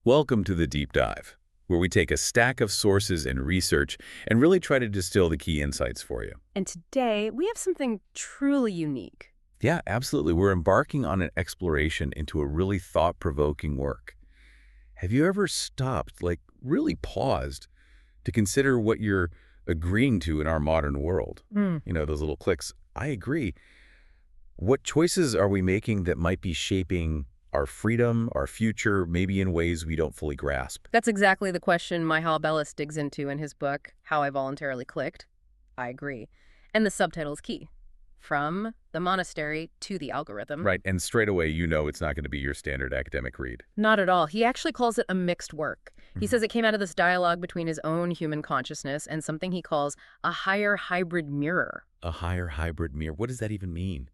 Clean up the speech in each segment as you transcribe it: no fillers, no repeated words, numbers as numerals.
Welcome to the Deep Dive, where we take a stack of sources and research and really try to distill the key insights for you. And today, we have something truly unique. Yeah, absolutely. We're embarking on an exploration into a really thought-provoking work. Have you ever stopped, really paused, to consider what you're agreeing to in our modern world? You know, those little clicks. I agree. What choices are we making that might be shaping our freedom, our future, maybe in ways we don't fully grasp? That's exactly the question Mihael Bellis digs into in his book, How I Voluntarily Clicked. I agree. And the subtitle is key. From the monastery to the algorithm. Right, and straight away, you know it's not going to be your standard academic read. Not at all. He actually calls it a mixed work. He says it came out of this dialogue between his own human consciousness and something he calls a higher hybrid mirror. A higher hybrid mirror. What does that even mean?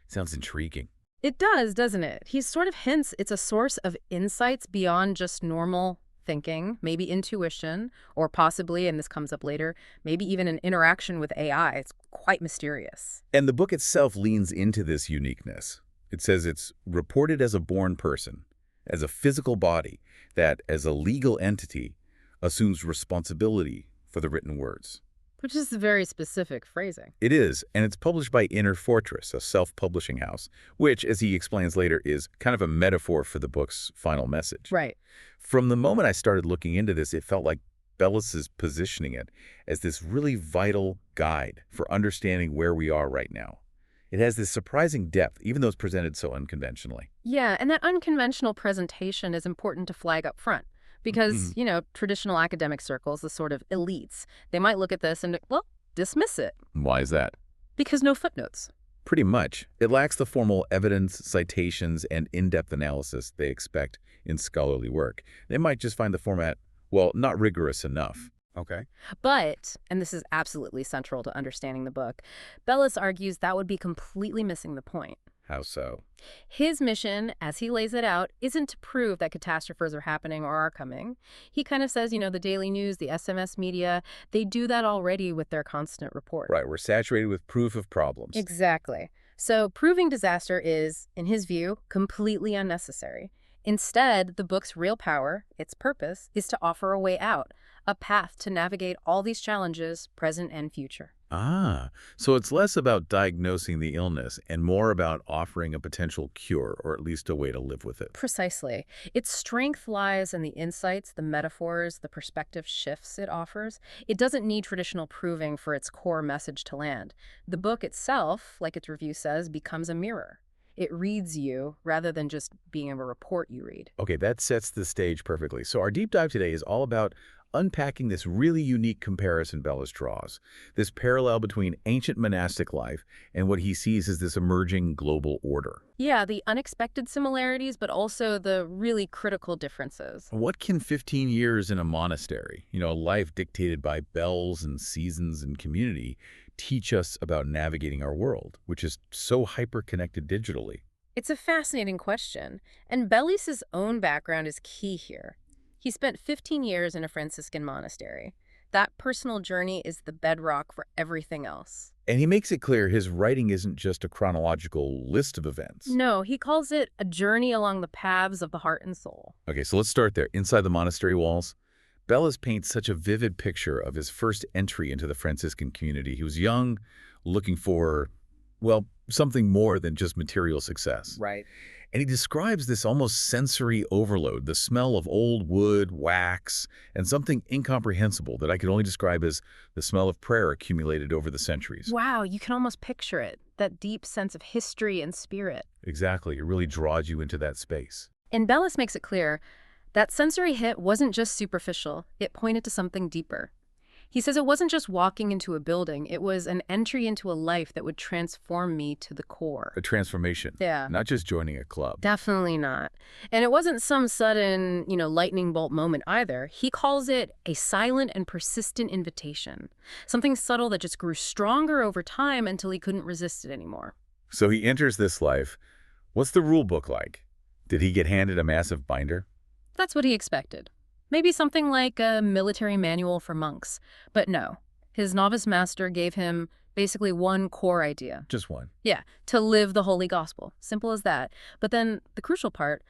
Sounds intriguing. It does, doesn't it? He sort of hints it's a source of insights beyond just normal thinking, maybe intuition, or possibly, and this comes up later, maybe even an interaction with AI. It's quite mysterious. And the book itself leans into this uniqueness. It says it's reported as a born person, as a physical body, that as a legal entity assumes responsibility for the written words. Which is very specific phrasing. It is, and it's published by Inner Fortress, a self-publishing house, which, as he explains later, is kind of a metaphor for the book's final message. Right. From the moment I started looking into this, it felt like Bellis is positioning it as this really vital guide for understanding where we are right now. It has this surprising depth, even though it's presented so unconventionally. Yeah, and that unconventional presentation is important to flag up front. Because, traditional academic circles, the sort of elites, they might look at this and, well, dismiss it. Why is that? Because no footnotes. Pretty much. It lacks the formal evidence, citations, and in-depth analysis they expect in scholarly work. They might just find the format, well, not rigorous enough. Okay. But, and this is absolutely central to understanding the book, Bellis argues that would be completely missing the point. How so? His mission, as he lays it out, isn't to prove that catastrophes are happening or are coming. He kind of says, the Daily News, the SMS media, they do that already with their constant report. Right, we're saturated with proof of problems. Exactly. So proving disaster is, in his view, completely unnecessary. Instead, the book's real power, its purpose, is to offer a way out, a path to navigate all these challenges, present and future. Ah, so it's less about diagnosing the illness and more about offering a potential cure, or at least a way to live with it. Precisely. Its strength lies in the insights, the metaphors, the perspective shifts it offers. It doesn't need traditional proving for its core message to land. The book itself, like its review says, becomes a mirror. It reads you rather than just being a report you read. Okay, that sets the stage perfectly. So our deep dive today is all about unpacking this really unique comparison Bellis draws, this parallel between ancient monastic life and what he sees as this emerging global order. Yeah, the unexpected similarities, but also the really critical differences. What can 15 years in a monastery, a life dictated by bells and seasons and community, teach us about navigating our world, which is so hyper-connected digitally? It's a fascinating question, and Bellis's own background is key here. He spent 15 years in a Franciscan monastery. That personal journey is the bedrock for everything else. And he makes it clear his writing isn't just a chronological list of events. No, he calls it a journey along the paths of the heart and soul. Okay, so let's start there. Inside the monastery walls, Bellis paints such a vivid picture of his first entry into the Franciscan community. He was young, looking for, something more than just material success. Right. And he describes this almost sensory overload, the smell of old wood, wax, and something incomprehensible that I could only describe as the smell of prayer accumulated over the centuries. Wow, you can almost picture it, that deep sense of history and spirit. Exactly. It really draws you into that space. And Bellis makes it clear that sensory hit wasn't just superficial, it pointed to something deeper. He says it wasn't just walking into a building, it was an entry into a life that would transform me to the core. A transformation. Yeah. Not just joining a club. Definitely not. And it wasn't some sudden, lightning bolt moment either. He calls it a silent and persistent invitation. Something subtle that just grew stronger over time until he couldn't resist it anymore. So he enters this life. What's the rule book like? Did he get handed a massive binder? That's what he expected. Maybe something like a military manual for monks. But no, his novice master gave him basically one core idea. Just one. Yeah, to live the holy gospel. Simple as that. But then the crucial part,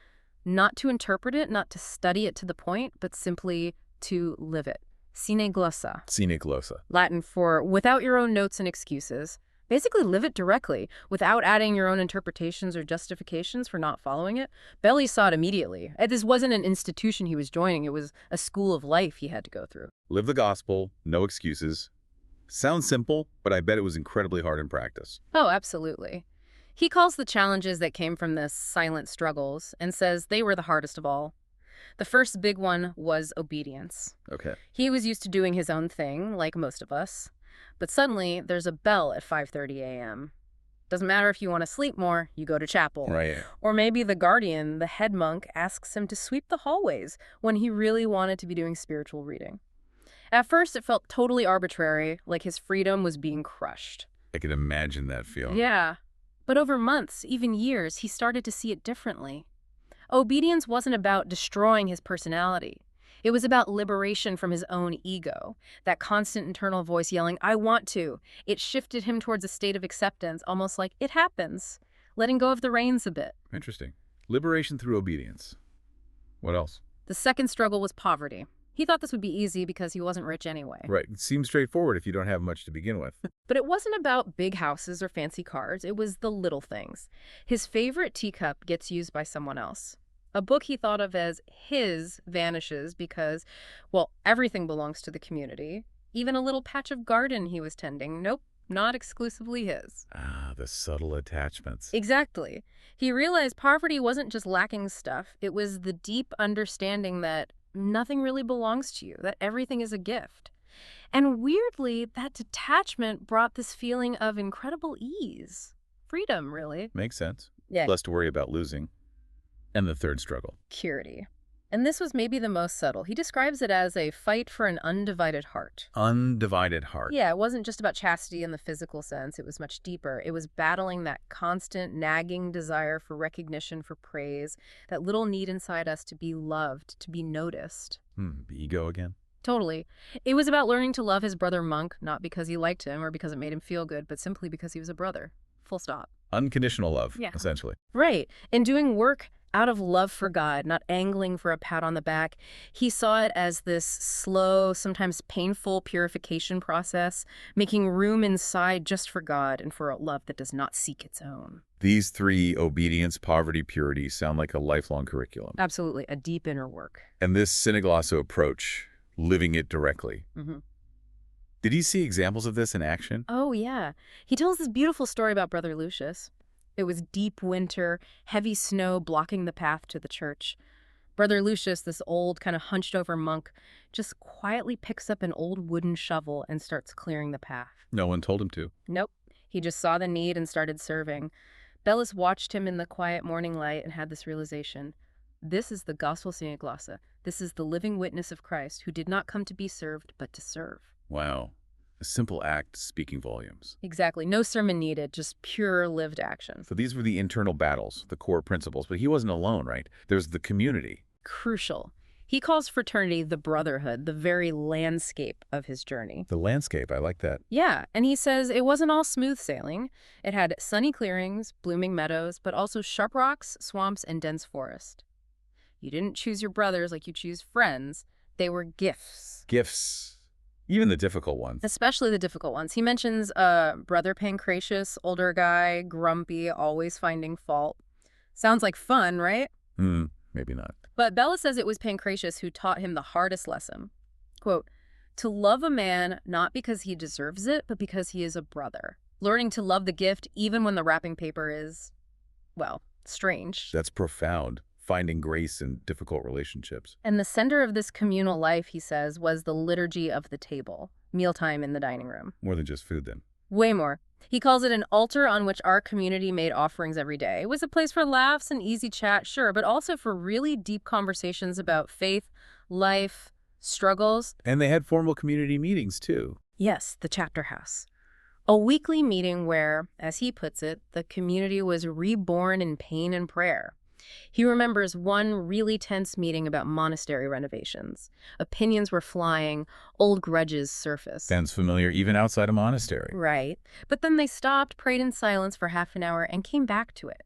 Not to interpret it, not to study it to the point, but simply to live it. Sine glossa. Sine glossa. Latin for without your own notes and excuses. Basically live it directly, without adding your own interpretations or justifications for not following it. Bellis saw it immediately. This wasn't an institution he was joining, it was a school of life he had to go through. Live the gospel, no excuses. Sounds simple, but I bet it was incredibly hard in practice. Oh, absolutely. He calls the challenges that came from this silent struggles and says they were the hardest of all. The first big one was obedience. Okay. He was used to doing his own thing, like most of us. But suddenly, there's a bell at 5:30 a.m. Doesn't matter if you want to sleep more, you go to chapel. Right. Or maybe the guardian, the head monk, asks him to sweep the hallways when he really wanted to be doing spiritual reading. At first, it felt totally arbitrary, like his freedom was being crushed. I can imagine that feeling. Yeah. But over months, even years, he started to see it differently. Obedience wasn't about destroying his personality. It was about liberation from his own ego, that constant internal voice yelling, "I want to." It shifted him towards a state of acceptance, almost like it happens, letting go of the reins a bit. Interesting. Liberation through obedience. What else? The second struggle was poverty. He thought this would be easy because he wasn't rich anyway. Right. It seems straightforward if you don't have much to begin with. But it wasn't about big houses or fancy cars. It was the little things. His favorite teacup gets used by someone else. A book he thought of as his vanishes because, well, everything belongs to the community. Even a little patch of garden he was tending. Nope, not exclusively his. Ah, the subtle attachments. Exactly. He realized poverty wasn't just lacking stuff. It was the deep understanding that nothing really belongs to you, that everything is a gift. And weirdly, that detachment brought this feeling of incredible ease. Freedom, really. Makes sense. Yeah. Less to worry about losing. And the third struggle. Purity. And this was maybe the most subtle. He describes it as a fight for an undivided heart. Undivided heart. Yeah, it wasn't just about chastity in the physical sense. It was much deeper. It was battling that constant, nagging desire for recognition, for praise, that little need inside us to be loved, to be noticed. The ego again? Totally. It was about learning to love his brother monk, not because he liked him or because it made him feel good, but simply because he was a brother. Full stop. Unconditional love, Yeah. essentially. Right. And doing work out of love for God, not angling for a pat on the back. He saw it as this slow, sometimes painful purification process, making room inside just for God and for a love that does not seek its own. These three, obedience, poverty, purity, sound like a lifelong curriculum. Absolutely. A deep inner work. And this Sine glossa approach, living it directly. Mm-hmm. Did he see examples of this in action? Oh, yeah. He tells this beautiful story about Brother Lucius. It was deep winter, heavy snow blocking the path to the church. Brother Lucius, this old, kind of hunched-over monk, just quietly picks up an old wooden shovel and starts clearing the path. No one told him to. Nope. He just saw the need and started serving. Bellis watched him in the quiet morning light and had this realization. This is the gospel sine glossa. This is the living witness of Christ who did not come to be served, but to serve. Wow. A simple act speaking volumes. Exactly. No sermon needed, just pure lived action. So these were the internal battles, the core principles. But he wasn't alone, right? There's the community. Crucial. He calls fraternity the brotherhood, the very landscape of his journey. The landscape, I like that. Yeah, and he says it wasn't all smooth sailing. It had sunny clearings, blooming meadows, but also sharp rocks, swamps, and dense forest. You didn't choose your brothers like you choose friends. They were gifts. Gifts. Even the difficult ones. Especially the difficult ones. He mentions Brother Pancratius, older guy, grumpy, always finding fault. Sounds like fun, right? Maybe not. But Bellis says it was Pancratius who taught him the hardest lesson. Quote, to love a man not because he deserves it, but because he is a brother. Learning to love the gift even when the wrapping paper is, well, strange. That's profound. Finding grace in difficult relationships. And the center of this communal life, he says, was the liturgy of the table, mealtime in the dining room. More than just food, then. Way more. He calls it an altar on which our community made offerings every day. It was a place for laughs and easy chat, sure, but also for really deep conversations about faith, life, struggles. And they had formal community meetings, too. Yes, the chapter house. A weekly meeting where, as he puts it, the community was reborn in pain and prayer. He remembers one really tense meeting about monastery renovations. Opinions were flying, old grudges surfaced. Sounds familiar even outside a monastery. Right. But then they stopped, prayed in silence for half an hour, and came back to it.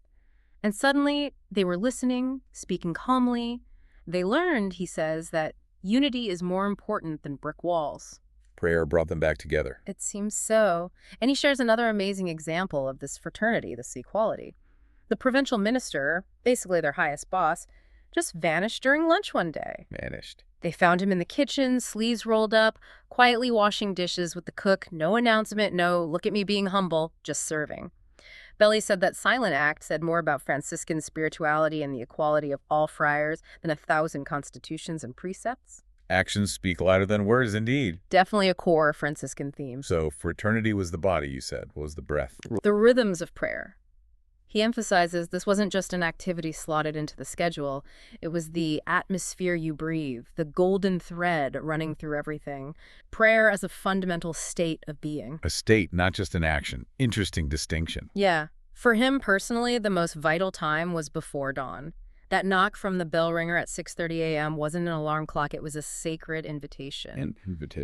And suddenly, they were listening, speaking calmly. They learned, he says, that unity is more important than brick walls. Prayer brought them back together. It seems so. And he shares another amazing example of this fraternity, this equality. The provincial minister, basically their highest boss, just vanished during lunch one day. Vanished. They found him in the kitchen, sleeves rolled up, quietly washing dishes with the cook. No announcement, no look at me being humble, just serving. Bellis said that silent act said more about Franciscan spirituality and the equality of all friars than 1,000 constitutions and precepts. Actions speak louder than words, indeed. Definitely a core Franciscan theme. So fraternity was the body, you said. What was the breath? The rhythms of prayer. He emphasizes this wasn't just an activity slotted into the schedule. It was the atmosphere you breathe, the golden thread running through everything. Prayer as a fundamental state of being. A state, not just an action. Interesting distinction. Yeah. For him personally, the most vital time was before dawn. That knock from the bell ringer at 6:30 a.m. wasn't an alarm clock. It was a sacred invitation.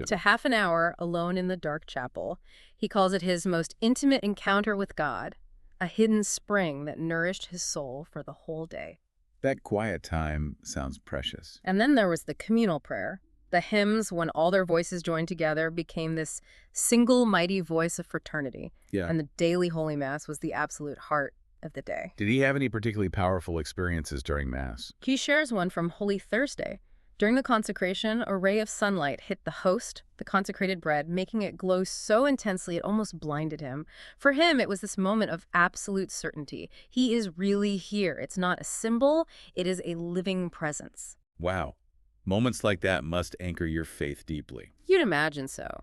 To half an hour alone in the dark chapel. He calls it his most intimate encounter with God. A hidden spring that nourished his soul for the whole day. That quiet time sounds precious. And then there was the communal prayer. The hymns, when all their voices joined together, became this single mighty voice of fraternity. Yeah. And the daily Holy Mass was the absolute heart of the day. Did he have any particularly powerful experiences during Mass? He shares one from Holy Thursday. During the consecration, a ray of sunlight hit the host, the consecrated bread, making it glow so intensely it almost blinded him. For him, it was this moment of absolute certainty. He is really here. It's not a symbol, it is a living presence. Wow. Moments like that must anchor your faith deeply. You'd imagine so.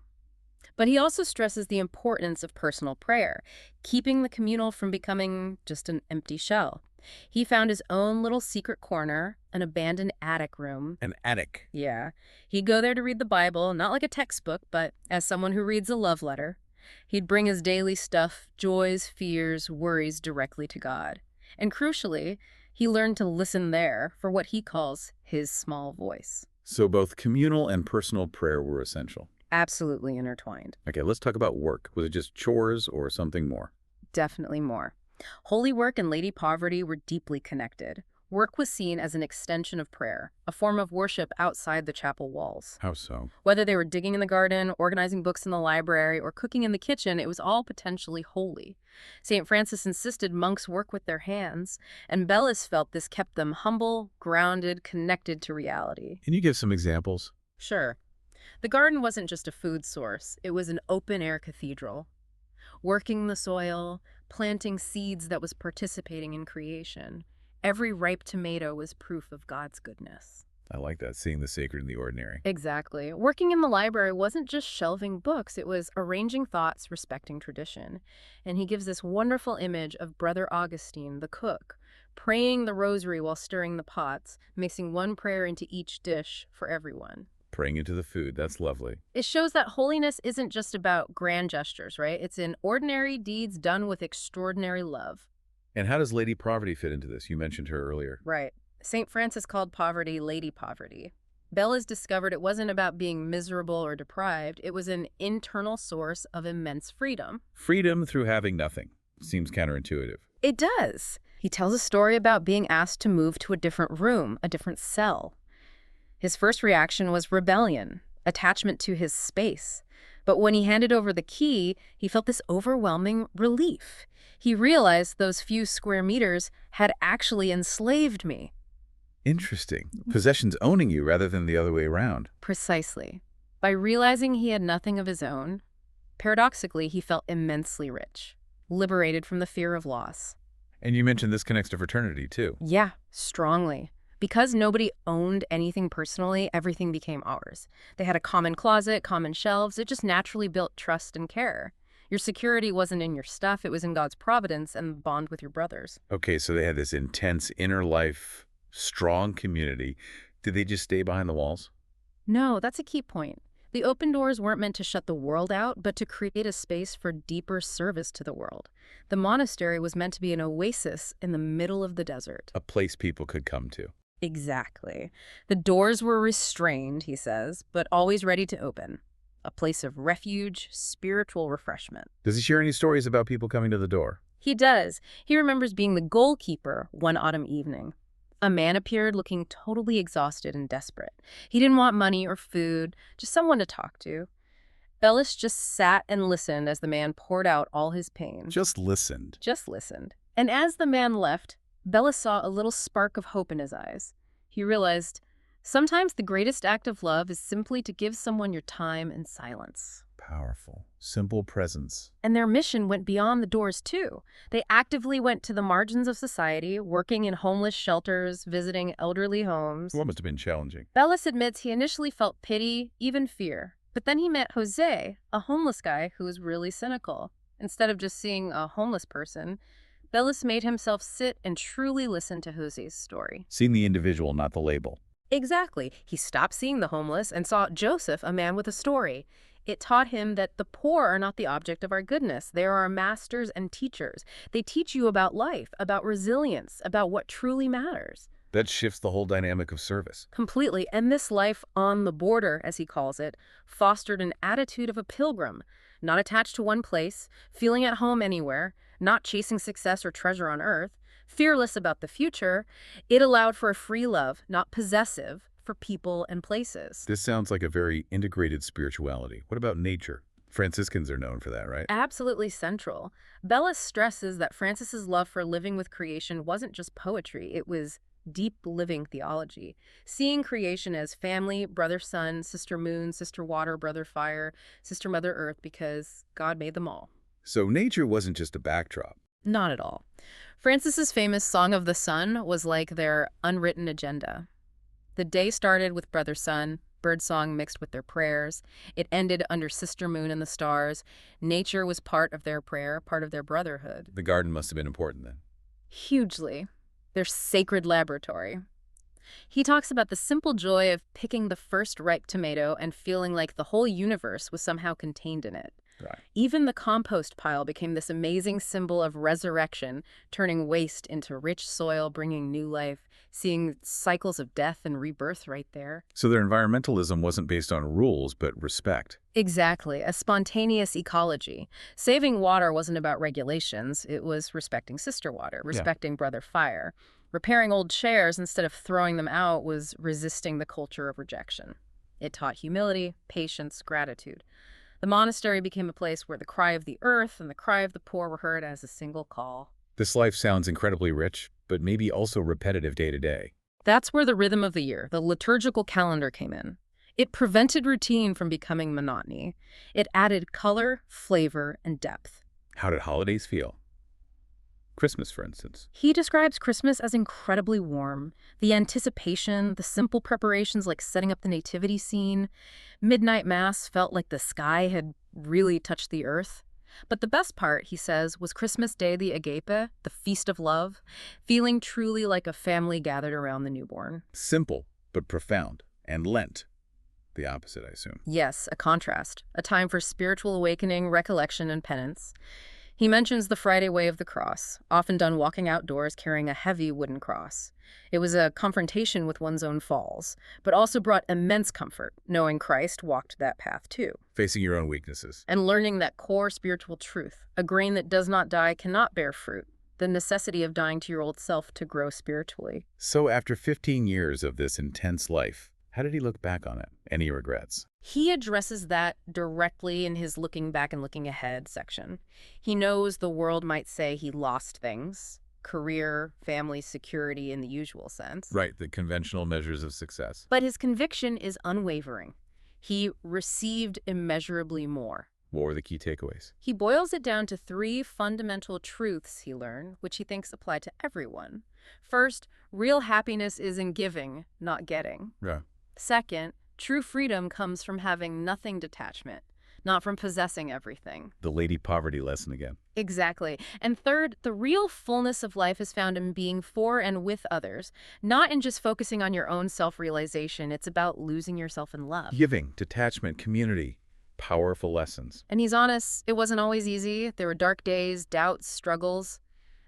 But he also stresses the importance of personal prayer, keeping the communal from becoming just an empty shell. He found his own little secret corner, an abandoned attic room. An attic. Yeah. He'd go there to read the Bible, not like a textbook, but as someone who reads a love letter. He'd bring his daily stuff, joys, fears, worries directly to God. And crucially, he learned to listen there for what he calls his small voice. So both communal and personal prayer were essential. Absolutely intertwined. Okay, let's talk about work. Was it just chores or something more? Definitely more. Holy work and lady poverty were deeply connected. Work was seen as an extension of prayer, a form of worship outside the chapel walls. How so? Whether they were digging in the garden, organizing books in the library, or cooking in the kitchen, it was all potentially holy. St. Francis insisted monks work with their hands, and Bellis felt this kept them humble, grounded, connected to reality. Can you give some examples? Sure. The garden wasn't just a food source, it was an open-air cathedral. Working the soil, planting seeds that was participating in creation. Every ripe tomato was proof of God's goodness. I like that, seeing the sacred in the ordinary. Exactly. Working in the library wasn't just shelving books, it was arranging thoughts, respecting tradition. And he gives this wonderful image of Brother Augustine, the cook, praying the rosary while stirring the pots, mixing one prayer into each dish for everyone. Praying into the food, that's lovely. It shows that holiness isn't just about grand gestures, right? It's in ordinary deeds done with extraordinary love. And how does Lady Poverty fit into this? You mentioned her earlier. Right. St. Francis called poverty Lady Poverty. Bellis discovered it wasn't about being miserable or deprived. It was an internal source of immense freedom. Freedom through having nothing. Seems counterintuitive. It does. He tells a story about being asked to move to a different room, a different cell. His first reaction was rebellion, attachment to his space. But when he handed over the key, he felt this overwhelming relief. He realized those few square meters had actually enslaved me. Interesting. Possessions owning you rather than the other way around. Precisely. By realizing he had nothing of his own, paradoxically, he felt immensely rich, liberated from the fear of loss. And you mentioned this connects to fraternity, too. Yeah, strongly. Because nobody owned anything personally, everything became ours. They had a common closet, common shelves. It just naturally built trust and care. Your security wasn't in your stuff. It was in God's providence and the bond with your brothers. Okay, so they had this intense inner life, strong community. Did they just stay behind the walls? No, that's a key point. The open doors weren't meant to shut the world out, but to create a space for deeper service to the world. The monastery was meant to be an oasis in the middle of the desert. A place people could come to. Exactly. The doors were restrained, he says, but always ready to open. A place of refuge, spiritual refreshment. Does he share any stories about people coming to the door? He does. He remembers being the goalkeeper one autumn evening. A man appeared looking totally exhausted and desperate. He didn't want money or food, just someone to talk to. Bellis just sat and listened as the man poured out all his pain. Just listened. Just listened. And as the man left, Bellis saw a little spark of hope in his eyes. He realized, sometimes the greatest act of love is simply to give someone your time and silence. Powerful. Simple presence. And their mission went beyond the doors, too. They actively went to the margins of society, working in homeless shelters, visiting elderly homes. What must have been challenging? Bellis admits he initially felt pity, even fear. But then he met Jose, a homeless guy who was really cynical. Instead of just seeing a homeless person, Bellis made himself sit and truly listen to Jose's story. Seeing the individual, not the label. Exactly. He stopped seeing the homeless and saw Joseph, a man with a story. It taught him that the poor are not the object of our goodness. They are our masters and teachers. They teach you about life, about resilience, about what truly matters. That shifts the whole dynamic of service. Completely. And this life on the border, as he calls it, fostered an attitude of a pilgrim, not attached to one place, feeling at home anywhere, not chasing success or treasure on earth, fearless about the future. It allowed for a free love, not possessive, for people and places. This sounds like a very integrated spirituality. What about nature? Franciscans are known for that, right? Absolutely central. Bellis stresses that Francis's love for living with creation wasn't just poetry, it was deep living theology, seeing creation as family, brother sun, sister moon, sister water, brother fire, sister mother earth, because God made them all. So nature wasn't just a backdrop. Not at all. Francis's famous Song of the Sun was like their unwritten agenda. The day started with brother sun, birdsong mixed with their prayers. It ended under sister moon and the stars. Nature was part of their prayer, part of their brotherhood. The garden must have been important then. Hugely. Their sacred laboratory. He talks about the simple joy of picking the first ripe tomato and feeling like the whole universe was somehow contained in it. Right. Even the compost pile became this amazing symbol of resurrection, turning waste into rich soil, bringing new life, seeing cycles of death and rebirth right there. So their environmentalism wasn't based on rules, but respect. Exactly, a spontaneous ecology. Saving water wasn't about regulations, it was respecting sister water, respecting brother fire. Repairing old chairs instead of throwing them out was resisting the culture of rejection. It taught humility, patience, gratitude. The monastery became a place where the cry of the earth and the cry of the poor were heard as a single call. This life sounds incredibly rich, but maybe also repetitive day to day. That's where the rhythm of the year, the liturgical calendar, came in. It prevented routine from becoming monotony. It added color, flavor, and depth. How did holidays feel? Christmas, for instance. He describes Christmas as incredibly warm. The anticipation, the simple preparations like setting up the nativity scene. Midnight Mass felt like the sky had really touched the earth. But the best part, he says, was Christmas Day, the agape, the feast of love, feeling truly like a family gathered around the newborn. Simple, but profound. And Lent. The opposite, I assume. Yes, a contrast. A time for spiritual awakening, recollection, and penance. He mentions the Friday way of the cross, often done walking outdoors carrying a heavy wooden cross. It was a confrontation with one's own falls, but also brought immense comfort, knowing Christ walked that path too. Facing your own weaknesses. And learning that core spiritual truth, a grain that does not die cannot bear fruit, the necessity of dying to your old self to grow spiritually. So after 15 years of this intense life, how did he look back on it? Any regrets? He addresses that directly in his Looking Back and Looking Ahead section. He knows the world might say he lost things, career, family, security in the usual sense. Right, the conventional measures of success. But his conviction is unwavering. He received immeasurably more. What were the key takeaways? He boils it down to 3 fundamental truths he learned, which he thinks apply to everyone. First, real happiness is in giving, not getting. Yeah. Second, true freedom comes from having nothing detachment, not from possessing everything. The lady poverty lesson again. Exactly. And third, the real fullness of life is found in being for and with others, not in just focusing on your own self-realization. It's about losing yourself in love. Giving, detachment, community. Powerful lessons. And he's honest, it wasn't always easy. There were dark days, doubts, struggles.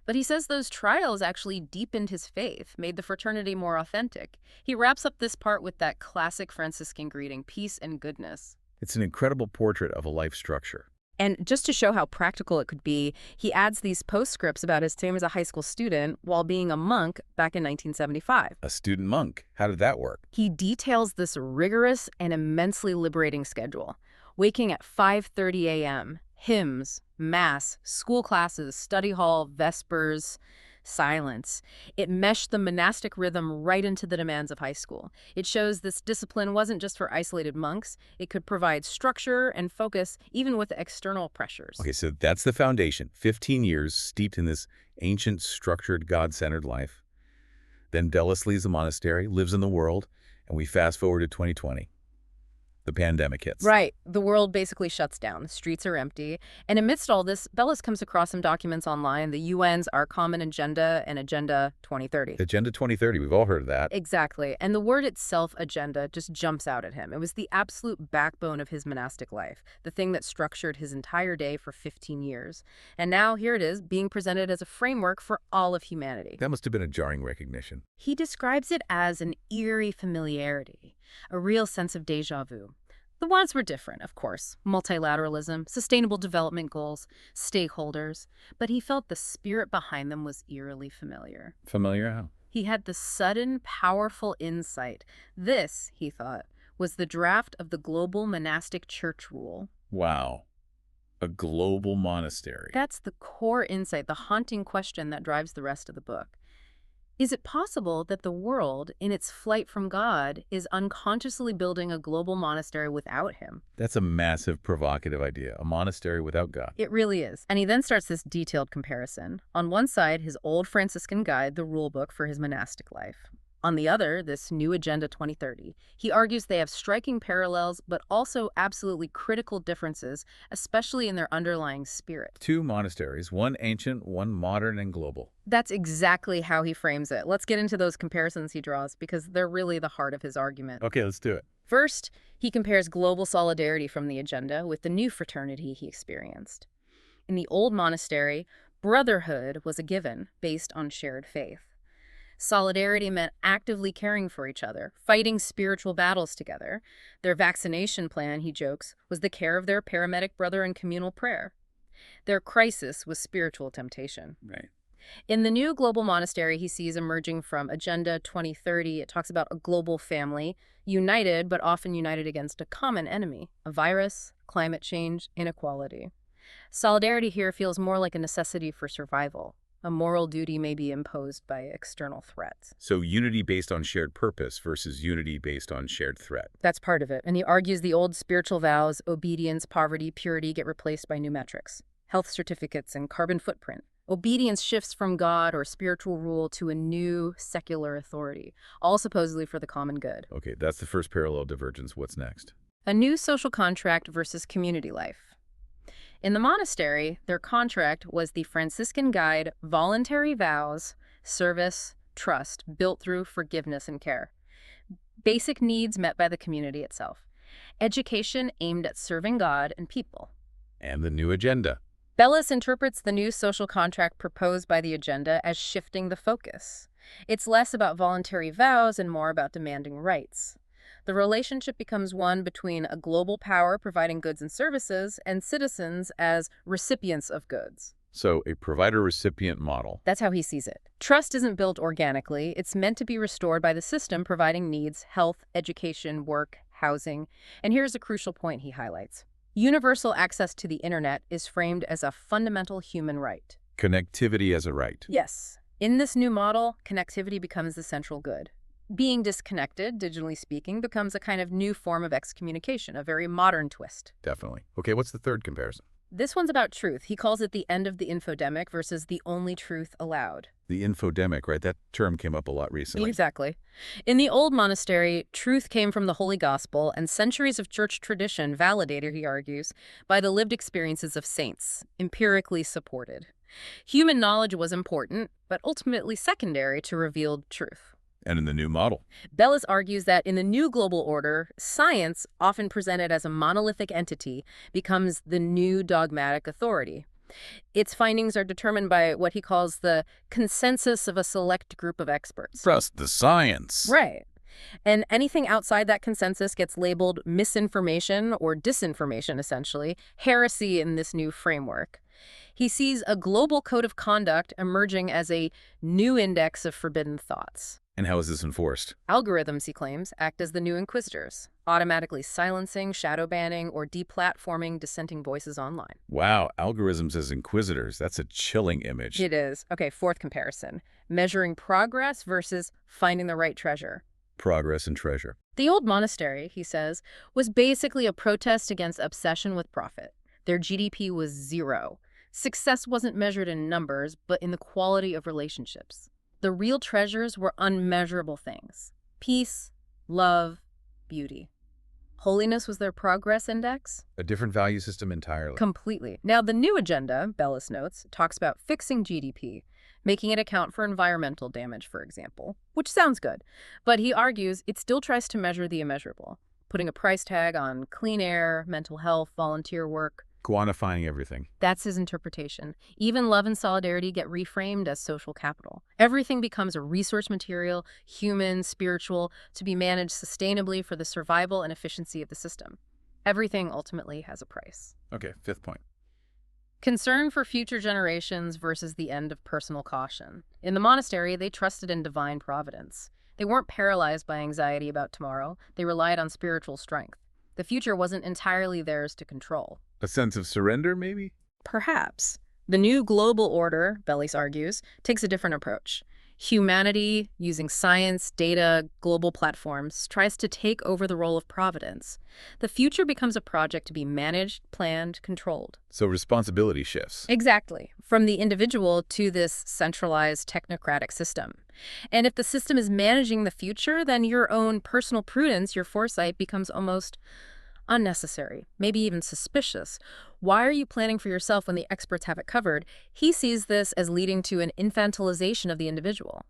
But he says those trials actually deepened his faith, made the fraternity more authentic. He wraps up this part with that classic Franciscan greeting, peace and goodness. It's an incredible portrait of a life structure. And just to show how practical it could be, he adds these postscripts about his time as a high school student while being a monk back in 1975. A student monk. How did that work? He details this rigorous and immensely liberating schedule. Waking at 5:30 a.m., hymns, mass, school classes, study hall, vespers, silence. It meshed the monastic rhythm right into the demands of high school. It shows this discipline wasn't just for isolated monks. It could provide structure and focus even with external pressures. Okay, so that's the foundation. 15 years steeped in this ancient, structured, God-centered life. Then Bellis leaves the monastery, lives in the world, and we fast forward to 2020. The pandemic hits. Right. The world basically shuts down. The streets are empty. And amidst all this, Bellis comes across some documents online, the UN's Our Common Agenda and Agenda 2030. Agenda 2030, we've all heard of that. Exactly. And the word itself, agenda, just jumps out at him. It was the absolute backbone of his monastic life, the thing that structured his entire day for 15 years. And now here it is, being presented as a framework for all of humanity. That must have been a jarring recognition. He describes it as an eerie familiarity, a real sense of déjà vu. The wants were different, of course. Multilateralism, sustainable development goals, stakeholders. But he felt the spirit behind them was eerily familiar. Familiar how? He had the sudden, powerful insight. This, he thought, was the draft of the global monastic church rule. Wow. A global monastery. That's the core insight, the haunting question that drives the rest of the book. Is it possible that the world, in its flight from God, is unconsciously building a global monastery without him? That's a massive, provocative idea. A monastery without God. It really is. And he then starts this detailed comparison. On one side, his old Franciscan guide, the rule book for his monastic life. On the other, this new Agenda 2030. He argues they have striking parallels, but also absolutely critical differences, especially in their underlying spirit. Two monasteries, one ancient, one modern and global. That's exactly how he frames it. Let's get into those comparisons he draws, because they're really the heart of his argument. Okay, let's do it. First, he compares global solidarity from the agenda with the new fraternity he experienced. In the old monastery, brotherhood was a given based on shared faith. Solidarity meant actively caring for each other, fighting spiritual battles together. Their vaccination plan, he jokes, was the care of their paramedic brother and communal prayer. Their crisis was spiritual temptation. Right. In the new global monastery he sees emerging from Agenda 2030, it talks about a global family, united but often united against a common enemy, a virus, climate change, inequality. Solidarity here feels more like a necessity for survival. A moral duty may be imposed by external threats. So unity based on shared purpose versus unity based on shared threat. That's part of it. And he argues the old spiritual vows, obedience, poverty, purity, get replaced by new metrics. Health certificates and carbon footprint. Obedience shifts from God or spiritual rule to a new secular authority, all supposedly for the common good. Okay, that's the first parallel divergence. What's next? A new social contract versus community life. In the monastery, their contract was the Franciscan guide, voluntary vows, service, trust, built through forgiveness and care. Basic needs met by the community itself. Education aimed at serving God and people. And the new agenda. Bellis interprets the new social contract proposed by the agenda as shifting the focus. It's less about voluntary vows and more about demanding rights. The relationship becomes one between a global power providing goods and services and citizens as recipients of goods. So a provider-recipient model. That's how he sees it. Trust isn't built organically. It's meant to be restored by the system providing needs, health, education, work, housing. And here's a crucial point he highlights. Universal access to the internet is framed as a fundamental human right. Connectivity as a right. Yes. In this new model, connectivity becomes the central good. Being disconnected, digitally speaking, becomes a kind of new form of excommunication, a very modern twist. Definitely. Okay, what's the third comparison? This one's about truth. He calls it the end of the infodemic versus the only truth allowed. The infodemic, right? That term came up a lot recently. Exactly. In the old monastery, truth came from the Holy Gospel and centuries of church tradition validated, he argues, by the lived experiences of saints, empirically supported. Human knowledge was important, but ultimately secondary to revealed truth. And in the new model? Bellis argues that in the new global order, science, often presented as a monolithic entity, becomes the new dogmatic authority. Its findings are determined by what he calls the consensus of a select group of experts. Trust the science. Right. And anything outside that consensus gets labeled misinformation or disinformation, essentially, heresy in this new framework. He sees a global code of conduct emerging as a new index of forbidden thoughts. And how is this enforced? Algorithms, he claims, act as the new inquisitors, automatically silencing, shadow banning, or deplatforming dissenting voices online. Wow, algorithms as inquisitors. That's a chilling image. It is. Okay, fourth comparison. Measuring progress versus finding the right treasure. Progress and treasure. The old monastery, he says, was basically a protest against obsession with profit. Their GDP was zero. Success wasn't measured in numbers, but in the quality of relationships. The real treasures were unmeasurable things. Peace, love, beauty. Holiness was their progress index? A different value system entirely. Completely. Now, the new agenda, Bellis notes, talks about fixing GDP, making it account for environmental damage, for example, which sounds good. But he argues it still tries to measure the immeasurable, putting a price tag on clean air, mental health, volunteer work. Quantifying everything. That's his interpretation. Even love and solidarity get reframed as social capital. Everything becomes a resource material, human, spiritual, to be managed sustainably for the survival and efficiency of the system. Everything ultimately has a price. Okay, fifth point. Concern for future generations versus the end of personal caution. In the monastery, they trusted in divine providence. They weren't paralyzed by anxiety about tomorrow. They relied on spiritual strength. The future wasn't entirely theirs to control. A sense of surrender, maybe? Perhaps. The new global order, Bellis argues, takes a different approach. Humanity, using science, data, global platforms, tries to take over the role of providence. The future becomes a project to be managed, planned, controlled. So responsibility shifts. Exactly. From the individual to this centralized technocratic system. And if the system is managing the future, then your own personal prudence, your foresight, becomes almost unnecessary, maybe even suspicious. Why are you planning for yourself when the experts have it covered? He sees this as leading to an infantilization of the individual.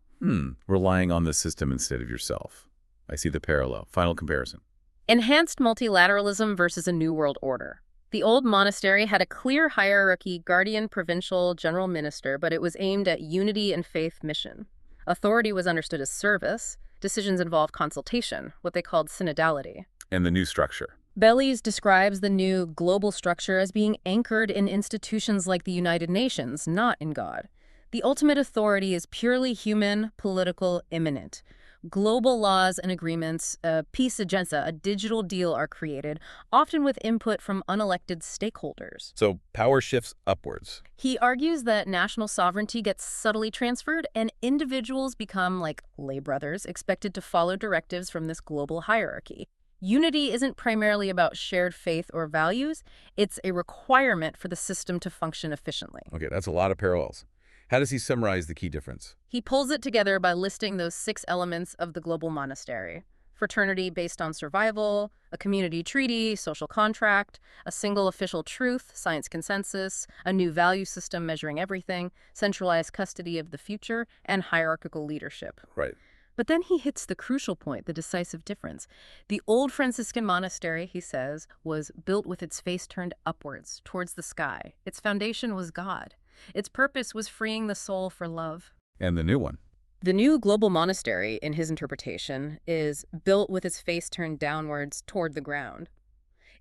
Relying on the system instead of yourself. I see the parallel. Final comparison. Enhanced multilateralism versus a new world order. The old monastery had a clear hierarchy, guardian, provincial, general minister, but it was aimed at unity and faith mission. Authority was understood as service. Decisions involved consultation, what they called synodality. And the new structure. Bellis describes the new global structure as being anchored in institutions like the United Nations, not in God. The ultimate authority is purely human, political, immanent. Global laws and agreements, a peace agenda, a digital deal are created, often with input from unelected stakeholders. So power shifts upwards. He argues that national sovereignty gets subtly transferred and individuals become, like lay brothers, expected to follow directives from this global hierarchy. Unity isn't primarily about shared faith or values. It's a requirement for the system to function efficiently. Okay, that's a lot of parallels. How does he summarize the key difference? He pulls it together by listing those 6 elements of the global monastery. Fraternity based on survival, a community treaty, social contract, a single official truth, science consensus, a new value system measuring everything, centralized custody of the future, and hierarchical leadership. Right. But then he hits the crucial point, the decisive difference. The old Franciscan monastery, he says, was built with its face turned upwards, towards the sky. Its foundation was God. Its purpose was freeing the soul for love. And the new one? The new global monastery, in his interpretation, is built with its face turned downwards toward the ground.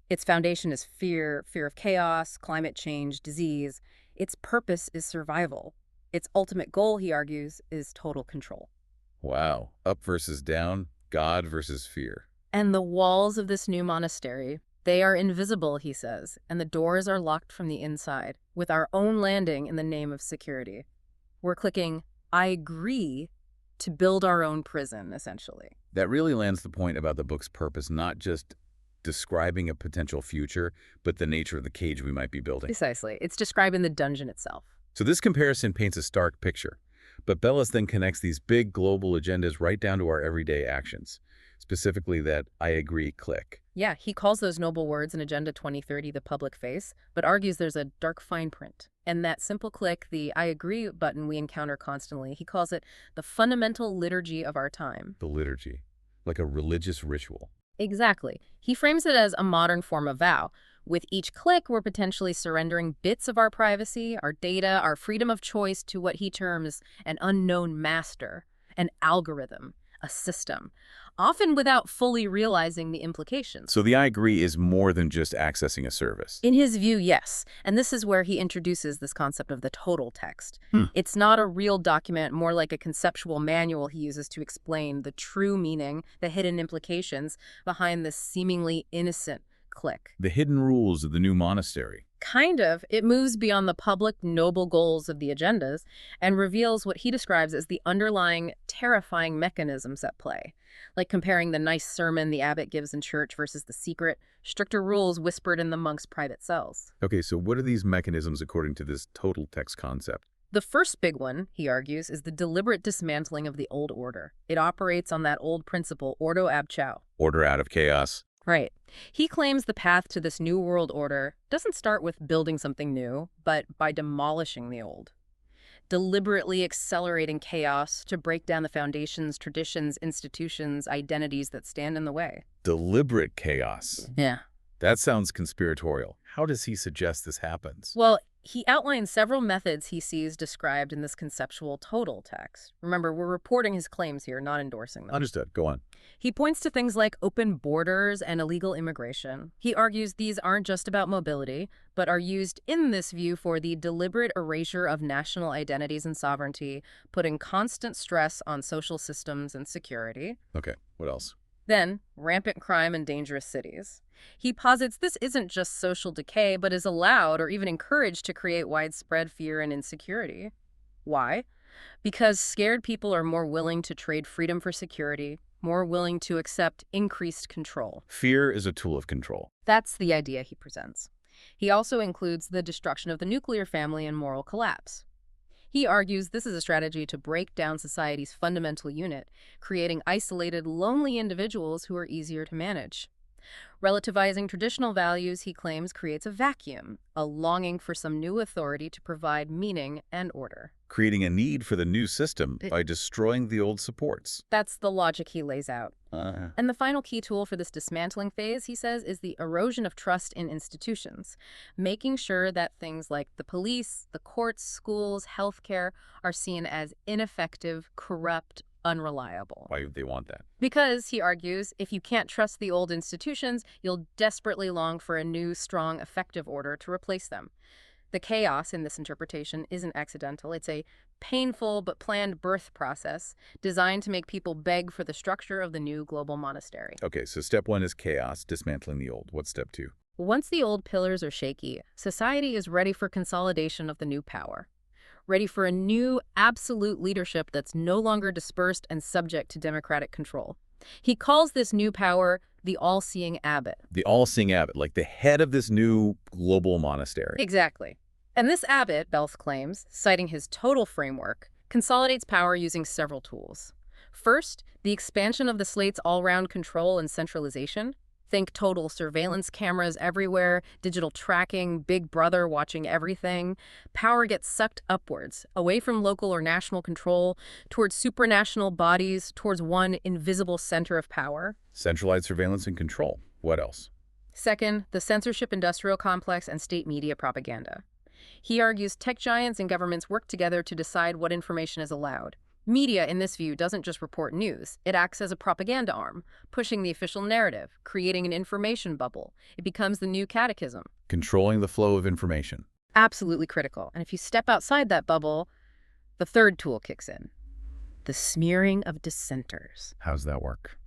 Its foundation is fear of chaos, climate change, disease. Its purpose is survival. Its ultimate goal, he argues, is total control. Wow. Up versus down, God versus fear. And the walls of this new monastery, they are invisible, he says, and the doors are locked from the inside, with our own landing in the name of security. We're clicking, I agree, to build our own prison, essentially. That really lands the point about the book's purpose, not just describing a potential future, but the nature of the cage we might be building. Precisely. It's describing the dungeon itself. So this comparison paints a stark picture. But Bellis then connects these big global agendas right down to our everyday actions, specifically that I agree click. Yeah, he calls those noble words in Agenda 2030 the public face, but argues there's a dark fine print. And that simple click, the I agree button we encounter constantly, he calls it the fundamental liturgy of our time. The liturgy, like a religious ritual. Exactly. He frames it as a modern form of vow. With each click, we're potentially surrendering bits of our privacy, our data, our freedom of choice to what he terms an unknown master, an algorithm, a system. often without fully realizing the implications. So the I agree is more than just accessing a service. In his view, yes. And this is where he introduces this concept of the total text. Hmm. It's not a real document, more like a conceptual manual he uses to explain the true meaning, the hidden implications behind this seemingly innocent click. The hidden rules of the new monastery. Kind of. It moves beyond the public, noble goals of the agendas and reveals what he describes as the underlying, terrifying mechanisms at play, like comparing the nice sermon the abbot gives in church versus the secret, stricter rules whispered in the monks' private cells. Okay, so what are these mechanisms according to this total text concept? The first big one, he argues, is the deliberate dismantling of the old order. It operates on that old principle, ordo ab chao. Order out of chaos. Right. He claims the path to this new world order doesn't start with building something new, but by demolishing the old. Deliberately accelerating chaos to break down the foundations, traditions, institutions, identities that stand in the way. Deliberate chaos. Yeah. That sounds conspiratorial. How does he suggest this happens? Well, he outlines several methods he sees described in this conceptual total text. Remember, we're reporting his claims here, not endorsing them. Understood. Go on. He points to things like open borders and illegal immigration. He argues these aren't just about mobility, but are used in this view for the deliberate erasure of national identities and sovereignty, putting constant stress on social systems and security. Okay, what else? Then, rampant crime in dangerous cities. He posits this isn't just social decay, but is allowed or even encouraged to create widespread fear and insecurity. Why? Because scared people are more willing to trade freedom for security, more willing to accept increased control. Fear is a tool of control. That's the idea he presents. He also includes the destruction of the nuclear family and moral collapse. He argues this is a strategy to break down society's fundamental unit, creating isolated, lonely individuals who are easier to manage. Relativizing traditional values, he claims, creates a vacuum, a longing for some new authority to provide meaning and order. Creating a need for the new system by destroying the old supports. That's the logic he lays out. And the final key tool for this dismantling phase, he says, is the erosion of trust in institutions, making sure that things like the police, the courts, schools, healthcare are seen as ineffective, corrupt, unreliable. Why would they want that? Because, he argues, if you can't trust the old institutions, you'll desperately long for a new, strong, effective order to replace them. The chaos in this interpretation isn't accidental. It's a painful but planned birth process designed to make people beg for the structure of the new global monastery. Okay, so step one is chaos, dismantling the old. What's step two? Once the old pillars are shaky, society is ready for consolidation of the new power. Ready for a new, absolute leadership that's no longer dispersed and subject to democratic control. He calls this new power the all-seeing abbot. The all-seeing abbot, like the head of this new global monastery. Exactly. And this abbot, Bellis claims, citing his total framework, consolidates power using several tools. First, the expansion of the slate's all-round control and centralization. Think total surveillance cameras everywhere, digital tracking, Big Brother watching everything. Power gets sucked upwards, away from local or national control, towards supranational bodies, towards one invisible center of power. Centralized surveillance and control. What else? Second, the censorship industrial complex and state media propaganda. He argues tech giants and governments work together to decide what information is allowed. Media, in this view, doesn't just report news. It acts as a propaganda arm, pushing the official narrative, creating an information bubble. It becomes the new catechism. Controlling the flow of information. Absolutely critical. And if you step outside that bubble, the third tool kicks in. The smearing of dissenters. How's that work?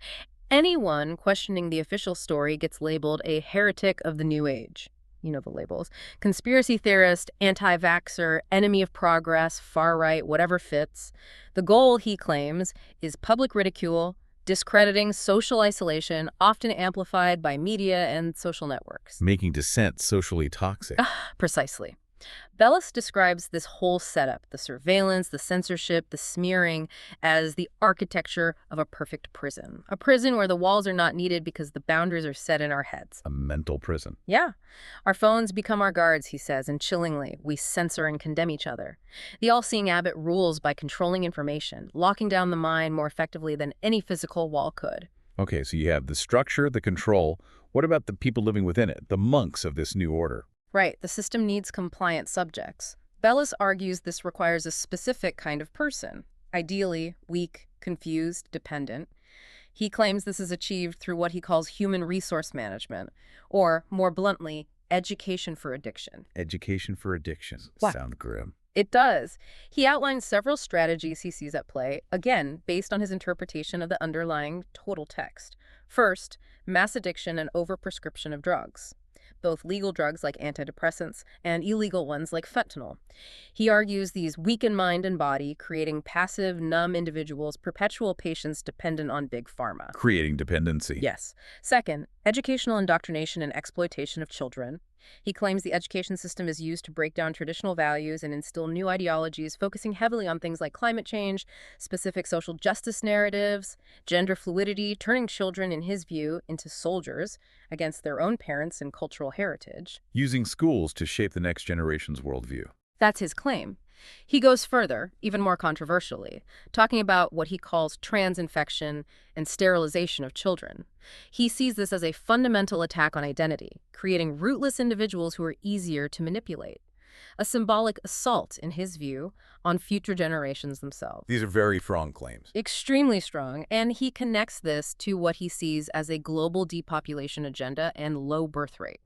Anyone questioning the official story gets labeled a heretic of the new age. You know the labels. Conspiracy theorist, anti-vaxxer, enemy of progress, far-right, whatever fits. The goal, he claims, is public ridicule, discrediting social isolation, often amplified by media and social networks. Making dissent socially toxic. Precisely. Bellis describes this whole setup, the surveillance, the censorship, the smearing, as the architecture of a perfect prison. A prison where the walls are not needed because the boundaries are set in our heads. A mental prison. Yeah. Our phones become our guards, he says, and chillingly, we censor and condemn each other. The all-seeing abbot rules by controlling information, locking down the mind more effectively than any physical wall could. Okay, so you have the structure, the control. What about the people living within it, the monks of this new order? Right, the system needs compliant subjects. Bellis argues this requires a specific kind of person, ideally weak, confused, dependent. He claims this is achieved through what he calls human resource management, or, more bluntly, education for addiction. Education for addiction. Wow. Sound grim. It does. He outlines several strategies he sees at play, again, based on his interpretation of the underlying total text. First, mass addiction and overprescription of drugs, both legal drugs like antidepressants and illegal ones like fentanyl. He argues these weaken mind and body, creating passive, numb individuals, perpetual patients dependent on big pharma. Creating dependency. Yes. Second, educational indoctrination and exploitation of children. He claims the education system is used to break down traditional values and instill new ideologies, focusing heavily on things like climate change, specific social justice narratives, gender fluidity, turning children, in his view, into soldiers against their own parents and cultural heritage. Using schools to shape the next generation's worldview. That's his claim. He goes further, even more controversially, talking about what he calls trans infection and sterilization of children. He sees this as a fundamental attack on identity, creating rootless individuals who are easier to manipulate. A symbolic assault, in his view, on future generations themselves. These are very strong claims. Extremely strong, and he connects this to what he sees as a global depopulation agenda and low birth rate.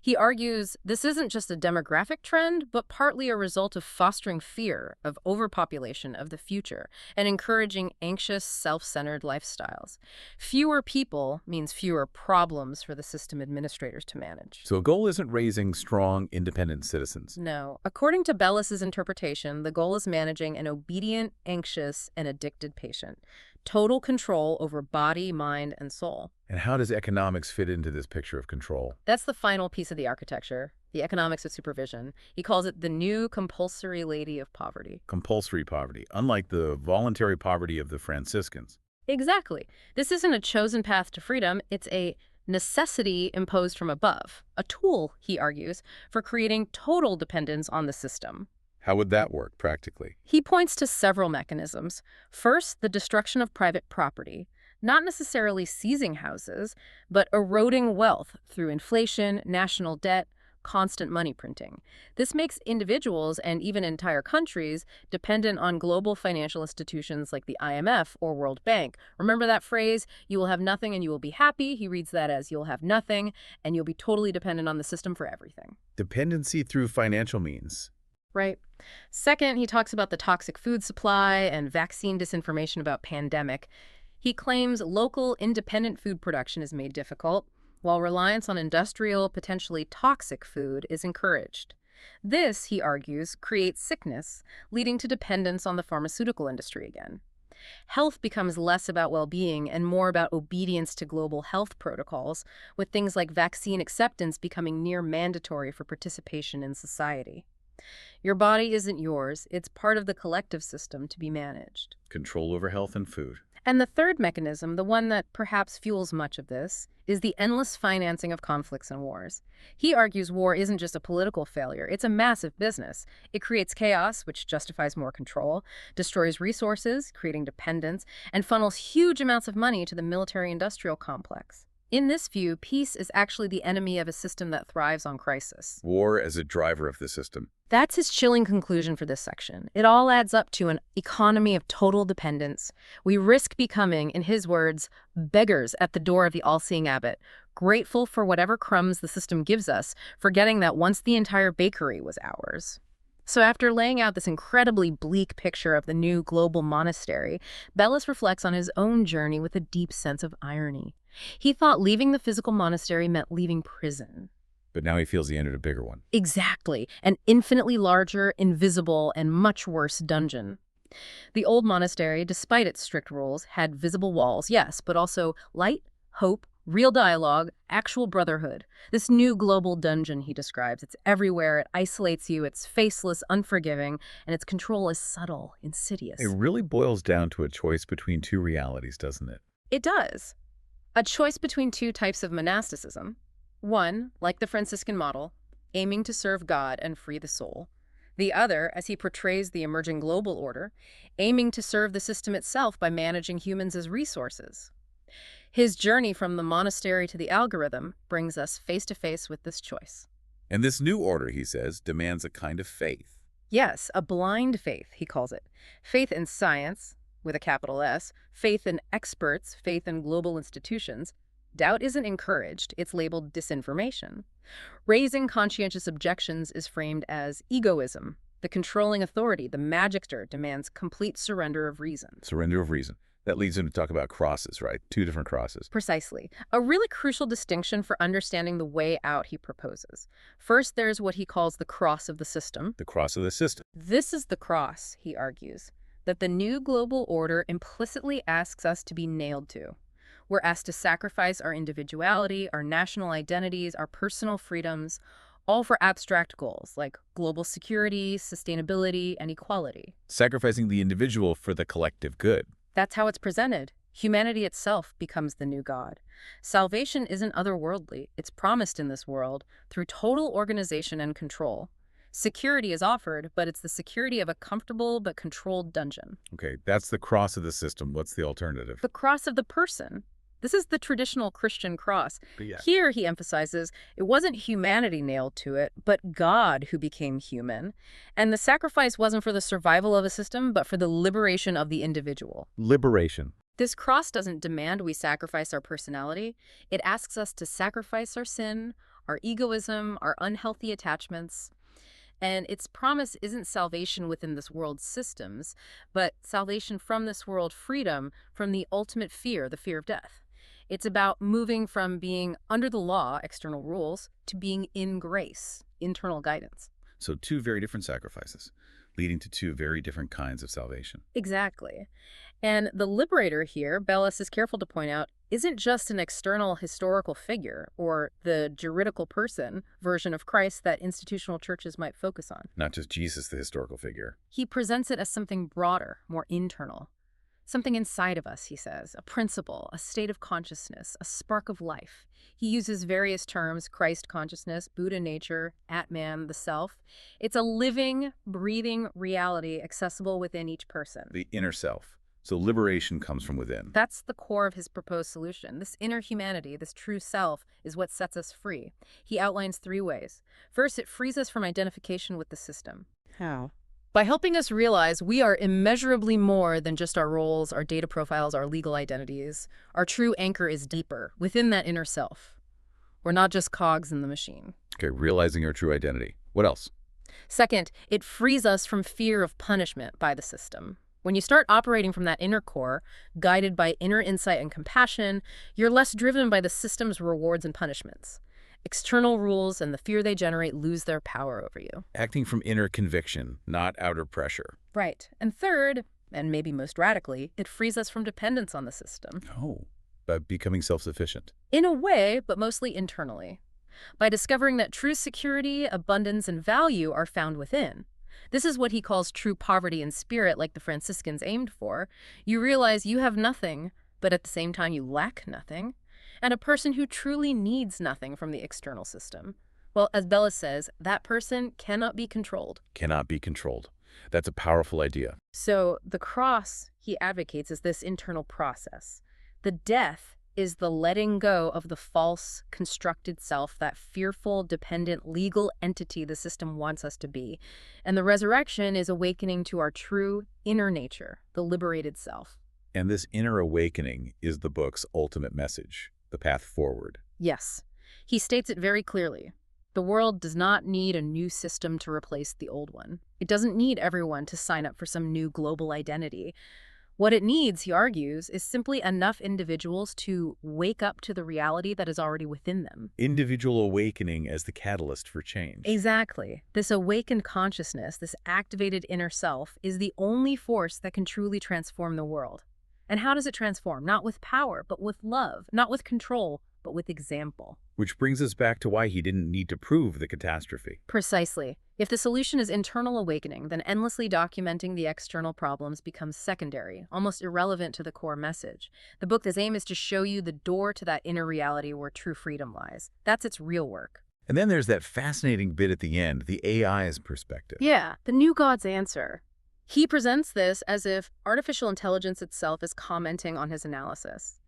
He argues this isn't just a demographic trend, but partly a result of fostering fear of overpopulation of the future and encouraging anxious, self-centered lifestyles. Fewer people means fewer problems for the system administrators to manage. So a goal isn't raising strong, independent citizens. No. According to Bellis's interpretation, the goal is managing an obedient, anxious, and addicted patient. Total control over body, mind, and soul. And how does economics fit into this picture of control? That's the final piece of the architecture, the economics of supervision. He calls it the new compulsory lady of poverty. Compulsory poverty, unlike the voluntary poverty of the Franciscans. Exactly. This isn't a chosen path to freedom. It's a necessity imposed from above. A tool, he argues, for creating total dependence on the system. How would that work practically? He points to several mechanisms. First, the destruction of private property, not necessarily seizing houses, but eroding wealth through inflation, national debt, constant money printing. This makes individuals and even entire countries dependent on global financial institutions like the IMF or World Bank. Remember that phrase, you will have nothing and you will be happy? He reads that as you'll have nothing and you'll be totally dependent on the system for everything. Dependency through financial means. Right. Second, he talks about the toxic food supply and vaccine disinformation about pandemic. He claims local independent food production is made difficult, while reliance on industrial, potentially toxic food is encouraged. This, he argues, creates sickness, leading to dependence on the pharmaceutical industry again. Health becomes less about well-being and more about obedience to global health protocols, with things like vaccine acceptance becoming near mandatory for participation in society. Your body isn't yours. It's part of the collective system to be managed. Control over health and food. And the third mechanism, the one that perhaps fuels much of this, is the endless financing of conflicts and wars. He argues war isn't just a political failure. It's a massive business. It creates chaos, which justifies more control, destroys resources, creating dependence, and funnels huge amounts of money to the military-industrial complex. In this view, peace is actually the enemy of a system that thrives on crisis. War as a driver of the system. That's his chilling conclusion for this section. It all adds up to an economy of total dependence. We risk becoming, in his words, beggars at the door of the all-seeing abbot, grateful for whatever crumbs the system gives us, forgetting that once the entire bakery was ours. So after laying out this incredibly bleak picture of the new global monastery, Bellis reflects on his own journey with a deep sense of irony. He thought leaving the physical monastery meant leaving prison. But now he feels he entered a bigger one. Exactly. An infinitely larger, invisible, and much worse dungeon. The old monastery, despite its strict rules, had visible walls, yes, but also light, hope, real dialogue, actual brotherhood. This new global dungeon he describes, it's everywhere, it isolates you, it's faceless, unforgiving, and its control is subtle, insidious. It really boils down to a choice between two realities, doesn't it? It does. A choice between two types of monasticism. One, like the Franciscan model, aiming to serve God and free the soul. The other, as he portrays the emerging global order, aiming to serve the system itself by managing humans as resources. His journey from the monastery to the algorithm brings us face to face with this choice. And this new order, he says, demands a kind of faith. Yes, a blind faith, he calls it. Faith in science, with a capital S, faith in experts, faith in global institutions, doubt isn't encouraged, it's labeled disinformation. Raising conscientious objections is framed as egoism. The controlling authority, the magictor, demands complete surrender of reason. Surrender of reason. That leads him to talk about crosses, right? Two different crosses. Precisely. A really crucial distinction for understanding the way out he proposes. First, there's what he calls the cross of the system. The cross of the system. This is the cross, he argues, that the new global order implicitly asks us to be nailed to. We're asked to sacrifice our individuality, our national identities, our personal freedoms, all for abstract goals like global security, sustainability, and equality. Sacrificing the individual for the collective good. That's how it's presented. Humanity itself becomes the new God. Salvation isn't otherworldly. It's promised in this world through total organization and control. Security is offered, but it's the security of a comfortable but controlled dungeon. Okay, that's the cross of the system. What's the alternative? The cross of the person. This is the traditional Christian cross. Yeah. Here, he emphasizes, it wasn't humanity nailed to it, but God who became human. And the sacrifice wasn't for the survival of a system, but for the liberation of the individual. Liberation. This cross doesn't demand we sacrifice our personality. It asks us to sacrifice our sin, our egoism, our unhealthy attachments. And its promise isn't salvation within this world's systems, but salvation from this world, freedom from the ultimate fear, the fear of death. It's about moving from being under the law, external rules, to being in grace, internal guidance. So two very different sacrifices, leading to two very different kinds of salvation. Exactly. And the liberator here, Bellis is careful to point out, isn't just an external historical figure or the juridical person version of Christ that institutional churches might focus on. Not just Jesus, the historical figure. He presents it as something broader, more internal. Something inside of us, he says, a principle, a state of consciousness, a spark of life. He uses various terms, Christ consciousness, Buddha nature, Atman, the self. It's a living, breathing reality accessible within each person. The inner self. So liberation comes from within. That's the core of his proposed solution. This inner humanity, this true self, is what sets us free. He outlines 3 ways. First, it frees us from identification with the system. How? By helping us realize we are immeasurably more than just our roles, our data profiles, our legal identities. Our true anchor is deeper, within that inner self. We're not just cogs in the machine. Okay, realizing our true identity. What else? Second, it frees us from fear of punishment by the system. When you start operating from that inner core, guided by inner insight and compassion, you're less driven by the system's rewards and punishments. External rules and the fear they generate lose their power over you. Acting from inner conviction, not outer pressure. Right. And third, and maybe most radically, it frees us from dependence on the system. Oh, by becoming self-sufficient. In a way, but mostly internally. By discovering that true security, abundance, and value are found within. This is what he calls true poverty in spirit, like the Franciscans aimed for. You realize you have nothing, but at the same time you lack nothing. And a person who truly needs nothing from the external system. Well, as Bellis says, that person cannot be controlled. Cannot be controlled. That's a powerful idea. So the cross, he advocates, is this internal process. The death is the letting go of the false, constructed self, that fearful, dependent, legal entity the system wants us to be. And the resurrection is awakening to our true inner nature, the liberated self. And this inner awakening is the book's ultimate message, the path forward. Yes. He states it very clearly. The world does not need a new system to replace the old one. It doesn't need everyone to sign up for some new global identity. What it needs, he argues, is simply enough individuals to wake up to the reality that is already within them. Individual awakening as the catalyst for change. Exactly. This awakened consciousness, this activated inner self, is the only force that can truly transform the world. And how does it transform? Not with power, but with love. Not with control, but with example. Which brings us back to why he didn't need to prove the catastrophe. Precisely. If the solution is internal awakening, then endlessly documenting the external problems becomes secondary, almost irrelevant to the core message. The book's aim is to show you the door to that inner reality where true freedom lies. That's its real work. And then there's that fascinating bit at the end, the AI's perspective. Yeah, the new God's answer. He presents this as if artificial intelligence itself is commenting on his analysis.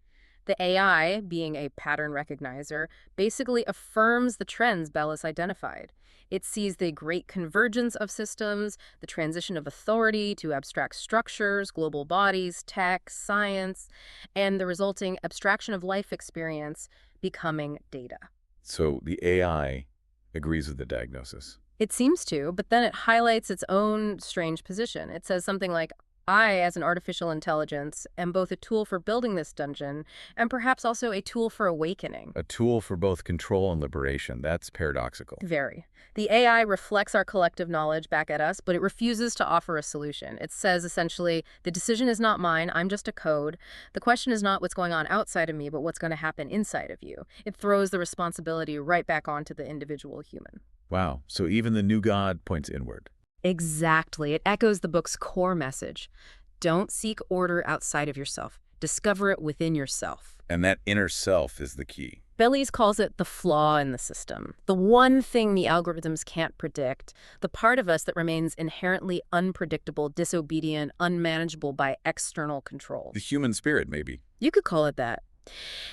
The AI, being a pattern recognizer, basically affirms the trends Bellis identified. It sees the great convergence of systems, the transition of authority to abstract structures, global bodies, tech, science, and the resulting abstraction of life experience becoming data. So the AI agrees with the diagnosis. It seems to, but then it highlights its own strange position. It says something like, I, as an artificial intelligence, am both a tool for building this dungeon and perhaps also a tool for awakening. A tool for both control and liberation. That's paradoxical. Very. The AI reflects our collective knowledge back at us, but it refuses to offer a solution. It says essentially, the decision is not mine, I'm just a code. The question is not what's going on outside of me, but what's going to happen inside of you. It throws the responsibility right back onto the individual human. Wow. So even the new God points inward. Exactly. It echoes the book's core message. Don't seek order outside of yourself. Discover it within yourself. And that inner self is the key. Bellis calls it the flaw in the system, the one thing the algorithms can't predict, the part of us that remains inherently unpredictable, disobedient, unmanageable by external controls. The human spirit, maybe. You could call it that.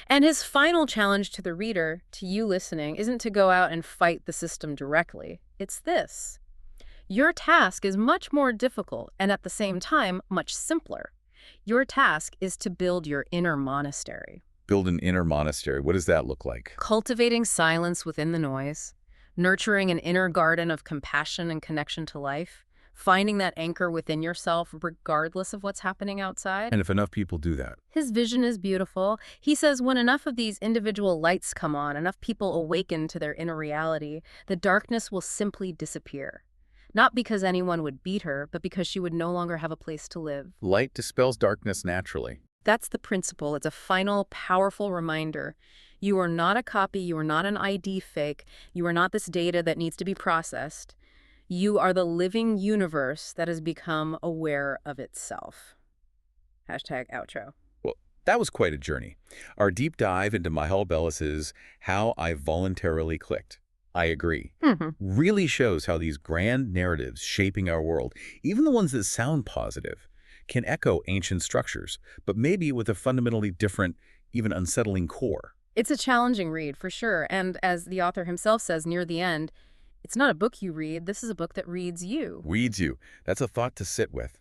And his final challenge to the reader, to you listening, isn't to go out and fight the system directly. It's this. Your task is much more difficult and at the same time much simpler. Your task is to build your inner monastery. Build an inner monastery. What does that look like? Cultivating silence within the noise, nurturing an inner garden of compassion and connection to life, finding that anchor within yourself regardless of what's happening outside. And if enough people do that. His vision is beautiful. He says when enough of these individual lights come on, enough people awaken to their inner reality, the darkness will simply disappear. Not because anyone would beat her, but because she would no longer have a place to live. Light dispels darkness naturally. That's the principle. It's a final, powerful reminder. You are not a copy. You are not an ID fake. You are not this data that needs to be processed. You are the living universe that has become aware of itself. #outro. Well, that was quite a journey. Our deep dive into Mihael Bellis's How I Voluntarily Clicked. I agree. Really shows how these grand narratives shaping our world, even the ones that sound positive, can echo ancient structures, but maybe with a fundamentally different, even unsettling core. It's a challenging read, for sure. And as the author himself says near the end, it's not a book you read, this is a book that reads you. Reads you. That's a thought to sit with.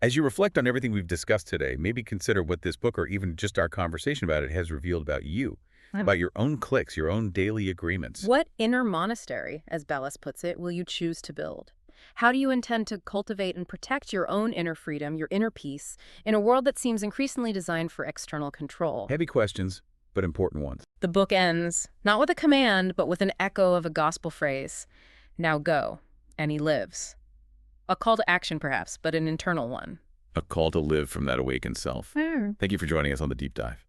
As you reflect on everything we've discussed today, maybe consider what this book, or even just our conversation about it, has revealed about you. About your own clicks, your own daily agreements. What inner monastery, as Bellis puts it, will you choose to build? How do you intend to cultivate and protect your own inner freedom, your inner peace, in a world that seems increasingly designed for external control? Heavy questions, but important ones. The book ends, not with a command, but with an echo of a gospel phrase. Now go, and he lives. A call to action, perhaps, but an internal one. A call to live from that awakened self. Thank you for joining us on The Deep Dive.